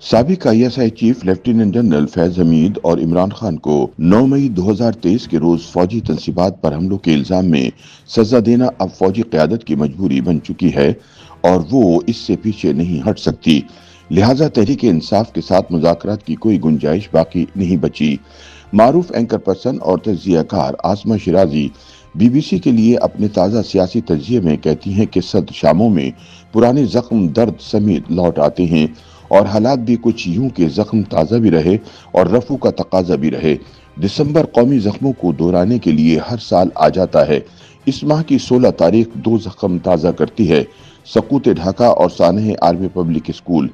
سابق ISI chief lieutenant general فیض حمید اور عمران خان کو 9 مئی 2023 کے روز فوجی تنصیبات پر حملوں کے الزام میں سزا دینا اب فوجی قیادت کی مجبوری بن چکی ہے اور وہ اس سے پیچھے نہیں ہٹ سکتی۔ لہٰذا تحریک انصاف کے ساتھ مذاکرات کی کوئی گنجائش باقی نہیں بچی۔ معروف اینکر پرسن اور تجزیہ کار عاصمہ شیرازی BBC کے لیے اپنے تازہ سیاسی تجزیے میں کہتی ہیں کہ صد شاموں میں پرانے زخم درد سمیت لوٹ آتے ہیں اور حالات بھی کچھ یوں کہ زخم تازہ بھی رہے اور رفع کا تقاضا بھی رہے۔ دسمبر قومی زخموں کو دہرانے کے لیے ہر سال آ جاتا ہے۔ اس ماہ کی 16 تاریخ دو زخم تازہ کرتی ہے: سقوط ڈھاکہ اور سانحہ آرمی پبلک اسکول۔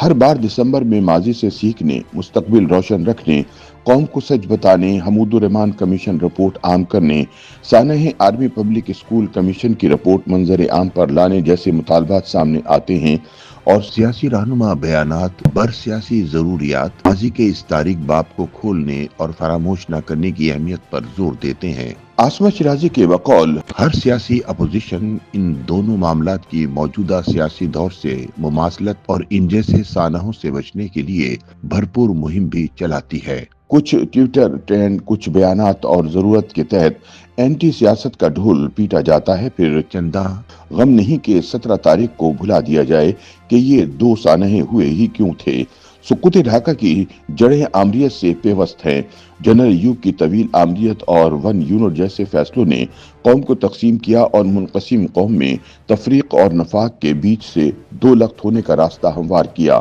ہر بار دسمبر میں ماضی سے سیکھنے، مستقبل روشن رکھنے، قوم کو سچ بتانے، حمود الرحمن کمیشن رپورٹ عام کرنے، سانحہ آرمی پبلک اسکول کمیشن کی رپورٹ منظر عام پر لانے جیسے مطالبات سامنے آتے ہیں اور سیاسی رہنما بیانات بر سیاسی ضروریات ماضی کے اس تاریک باب کو کھولنے اور فراموش نہ کرنے کی اہمیت پر زور دیتے ہیں۔ عاصمہ شیرازی کے بقول ہر سیاسی اپوزیشن ان دونوں معاملات کی موجودہ سیاسی دور سے مماثلت اور ان جیسے سانحوں سے بچنے کے لیے بھرپور مہم بھی چلاتی ہے۔ کچھ ٹویٹر ٹرینڈ، کچھ بیانات اور ضرورت کے تحت اینٹی سیاست کا ڈھول پیٹا جاتا ہے، پھر چندہ غم نہیں کہ 17 تاریخ کو بھلا دیا جائے کہ یہ دو سانحے ہوئے ہی کیوں تھے۔ سقوط ڈھاکہ کی جڑیں آمریت سے پیوست ہیں۔ جنرل ایوب کی طویل آمریت اور 1 یونٹ جیسے فیصلوں نے قوم کو تقسیم کیا اور منقسم قوم میں تفریق اور نفاق کے بیچ سے دو لخت ہونے کا راستہ ہموار کیا۔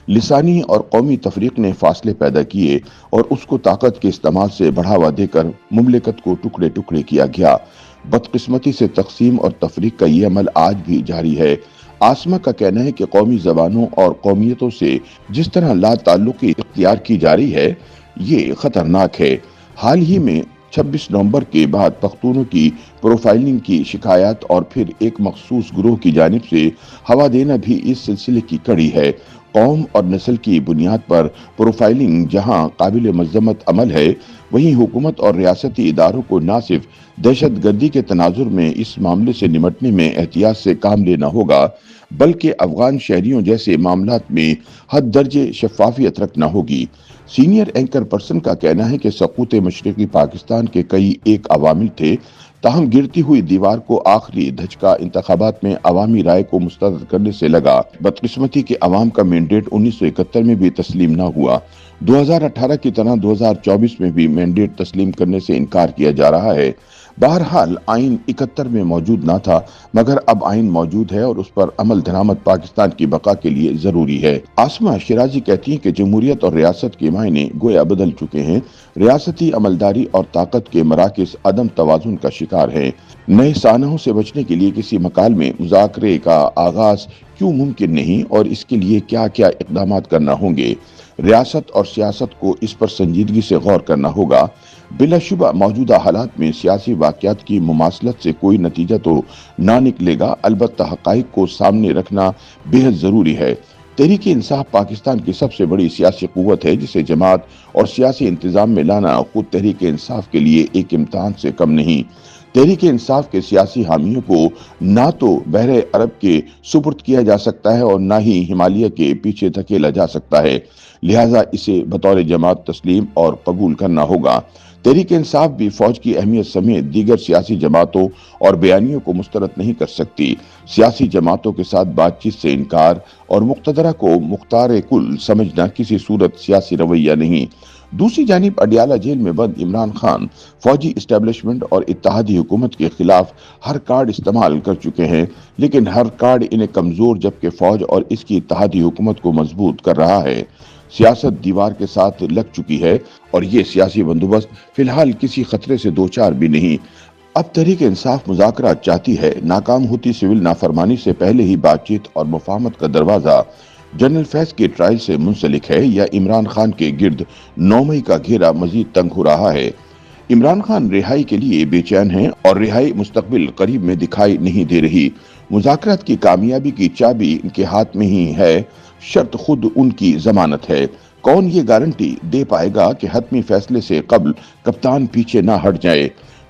لسانی اور قومی تفریق نے فاصلے پیدا کیے اور اس کو طاقت کے استعمال سے بڑھاوا دے کر مملکت کو ٹکڑے ٹکڑے کیا گیا۔ بدقسمتی سے تقسیم اور تفریق کا یہ عمل آج بھی جاری ہے۔ عاصمہ کا کہنا ہے کہ قومی زبانوں اور قومیتوں سے جس طرح لا تعلقی اختیار کی جا رہی ہے، یہ خطرناک ہے۔ حال ہی میں 26 نومبر کے بعد پختونوں کی پروفائلنگ کی شکایات اور پھر ایک مخصوص گروہ کی جانب سے ہوا دینا بھی اس سلسلے کی کڑی ہے۔ قوم اور نسل کی بنیاد پر پروفائلنگ جہاں قابل مذمت عمل ہے، وہیں حکومت اور ریاستی اداروں کو نہ صرف دہشت گردی کے تناظر میں اس معاملے سے نمٹنے میں احتیاط سے کام لینا ہوگا، بلکہ افغان شہریوں جیسے معاملات میں حد درجے شفافیت رکھنا ہوگی۔ سینئر اینکر پرسن کا کہنا ہے کہ سقوط مشرقی پاکستان کے کئی ایک عوامل تھے، تاہم گرتی ہوئی دیوار کو آخری دھچکا انتخابات میں عوامی رائے کو مسترد کرنے سے لگا۔ بدقسمتی کے عوام کا مینڈیٹ 1971 میں بھی تسلیم نہ ہوا۔ 2018 کی طرح 2024 میں بھی مینڈیٹ تسلیم کرنے سے انکار کیا جا رہا ہے۔ بہرحال آئین 71 میں موجود نہ تھا، مگر اب آئین موجود ہے اور اس پر عمل درآمد پاکستان کی بقا کے لیے ضروری ہے۔ عاصمہ شیرازی کہتی ہیں کہ جمہوریت اور ریاست کے معنی گویا بدل چکے ہیں۔ ریاستی عملداری اور طاقت کے مراکز عدم توازن کا شکار ہیں۔ نئے سانحوں سے بچنے کے لیے کسی مقال میں مذاکرے کا آغاز کیوں ممکن نہیں اور اس کے لیے کیا کیا اقدامات کرنا ہوں گے۔ ریاست اور سیاست کو اس پر سنجیدگی سے غور کرنا ہوگا۔ بلا شبہ موجودہ حالات میں سیاسی واقعات کی مماثلت سے کوئی نتیجہ تو نہ نکلے گا، البتہ حقائق کو سامنے رکھنا بے حد ضروری ہے۔ تحریک انصاف پاکستان کی سب سے بڑی سیاسی قوت ہے، جسے جماعت اور سیاسی انتظام میں لانا خود تحریک انصاف کے لیے ایک امتحان سے کم نہیں۔ تحریک انصاف کے سیاسی حامیوں کو نہ تو بحر عرب کے سپرد کیا جا سکتا ہے اور نہ ہی ہمالیہ کے پیچھے دھکیلا جا سکتا ہے، لہٰذا اسے بطور جماعت تسلیم اور قبول کرنا ہوگا۔ تحریک انصاف بھی فوج کی اہمیت سمیت دیگر سیاسی جماعتوں اور بیانیوں کو مسترد نہیں کر سکتی۔ سیاسی جماعتوں کے ساتھ بات چیت سے انکار اور مقتدرہ کو مختار کل سمجھنا کسی صورت سیاسی رویہ نہیں۔ دوسری جانب اڈیالہ جیل میں بند عمران خان فوجی اسٹیبلشمنٹ اور اتحادی حکومت کے خلاف ہر کارڈ استعمال کر چکے ہیں، لیکن ہر کارڈ انہیں کمزور جبکہ فوج اور اس کی اتحادی حکومت کو مضبوط کر رہا ہے۔ سیاست دیوار کے ساتھ لگ چکی ہے اور یہ سیاسی بندوبست فی الحال کسی خطرے سے دوچار بھی نہیں۔ اب تحریک انصاف مذاکرات چاہتی ہے۔ ناکام ہوتی سول نافرمانی سے پہلے ہی بات چیت اور مفاہمت کا دروازہ جنرل فیض کے ٹرائل سے منسلک ہے یا عمران خان کے گرد 9 مئی کا گھیرا مزید تنگ ہو رہا ہے؟ عمران خان رہائی کے لیے بے چین ہیں اور رہائی مستقبل قریب میں دکھائی نہیں دے رہی۔ مذاکرات کی کامیابی کی چابی ان کے ہاتھ میں ہی ہے، شرط خود ان کی ضمانت ہے۔ کون یہ گارنٹی دے پائے گا کہ حتمی فیصلے سے قبل کپتان پیچھے نہ ہٹ جائے؟